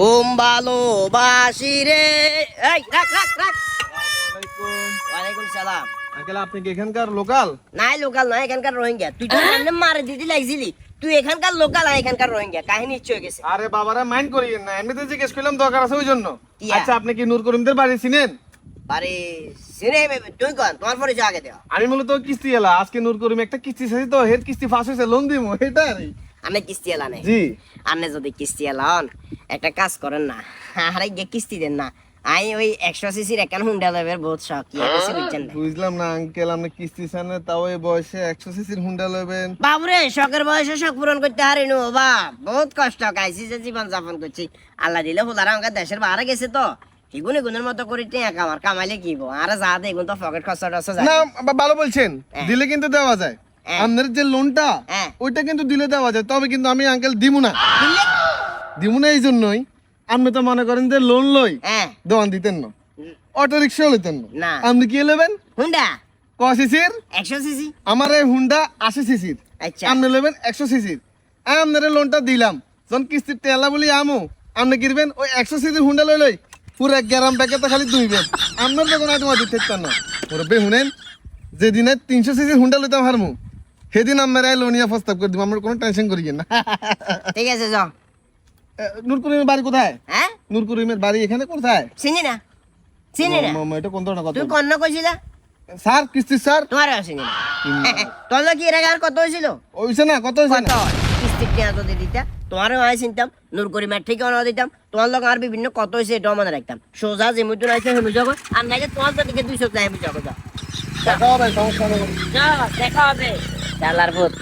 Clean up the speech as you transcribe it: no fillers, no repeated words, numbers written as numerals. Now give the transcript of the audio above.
ওম ভালোবাসি রে। এই রাখ রাখ রাখ। ওয়ালাইকুম সালাম। আঙ্কেল আপনি কি এখানকার লোকাল? নাই লোকাল নয়, এখানকার রোহিঙ্গা। তুই তো এমনি মারে দিদি লাগছিলি। তুই এখানকার লোকাল আর এখানকার রোহিঙ্গা, কাহিনী ইচ্ছে হয়ে গেছে। আরে বাবারা মাইন্ড করিয়েন না, এমনিতে জিজ্ঞেস করলাম দরকার আছে ওই জন্য। কি আচ্ছা আপনি কি নূর করিমদের বাড়ি চিনেন? আরে সিনে তুই কন, তোমার পরিচয় আগে দেওয়া। আমি মূলত কিস্তি এলা, আজকে নূর করিম একটা কিস্তি চাইছি তো, হের কিস্তি ফাঁস হয়েছে, লোন দিব এটা আর কি। আনে কিস্তি এলা নেই জি আনে, যদি কিস্তি এলান একটা কাজ করেন না, আরে গিয়ে কিস্তি দেন না। আমি ওই 100 সিসির একখান হুন্ডা লেবের বহুত শখ, কি কিছু বুঝছেন না। বুঝলাম না আঙ্কেল, আপনি কিস্তি চান না, তাও এই বয়সে 100 সিসির হুন্ডা লবেন? বাবুরে শখের বয়সে শখ পূরণ করতে হারিনু বাপ, বহুত কষ্ট খাইছি যে জীবন যাপন করছি। আল্লাহ দিলে হুলারা আমাকে দেশের বাইরে গেছে তো, এগুনে গুনের মতো করে টেকা আমার কামাইলে কি গো, আর যা দে এগুন তো পকেট খরচা টরচা যায় না ভালো বলছেন, হ্যাঁ। দিলে কিন্তু দেওয়া যায়। হ্যাঁ। আপনার যে লোনটা হ্যাঁ। ওইটা কিন্তু দিলে দেওয়া যায়, তবে কিন্তু আমি আঙ্কেল দিমু না। দিমু না এই জন্যই, আপনি তো মনে করেন যে লোন লই হ্যাঁ দোকান দিতেন না, অটো রিক্সা লইতেন না। না, আপনি কি নেবেন? হুন্ডা ক সিসির? 100 সিসি। আমার এই হুন্ডা 80 সিসির, আচ্ছা আপনি নেবেন 100 সিসির। আপনার লোনটা দিলাম, যখন কিস্তির তেলা বলি আমু, আপনি কিনবেন ওই 100 সিসির হুন্ডা লই লই পুরো গ্যারাম প্যাকেট খালি দুইবেন। আপনার তো কোনো আইটেম দিতে চান না। ওরে বে শুনেন, যেদিনে 300 সিসির হুন্ডা লইতাম হারমু, সেদিন আপনার এই লোনিয়া প্রস্তাব করে দিব, আমার কোনো টেনশন করিয়েন না। ঠিক আছে যাও। নূর করিমের বাড়ি কোথায়? হ্যাঁ নূর করিমের বাড়ি এখানে কোথায়? চিনি না, চিনি না। এটা কোন ধরনের কথা? তুই কন্যা কইছিলা স্যার কিস্তি স্যার তোমার চিনি না। তোর লোক এর আগে আর কত হয়েছিল? ওইছে না, কত হয়েছে কত না? কিস্তির টিয়া তো দিয়ে দিতা, তোমারও আমি চিনতাম, নূর করিমের ঠিকানা দিতাম, তোমার লোক আর বিভিন্ন কত হয়েছে এটাও মনে রাখতাম। সোজা যেমুদ আছে হেমু জগৎ, আর নাকি তোমার তো দিকে 200 যায় হেমু জগৎ। দেখা হবে, সমস্যা নেই। দেখা হবে চালার ভূত।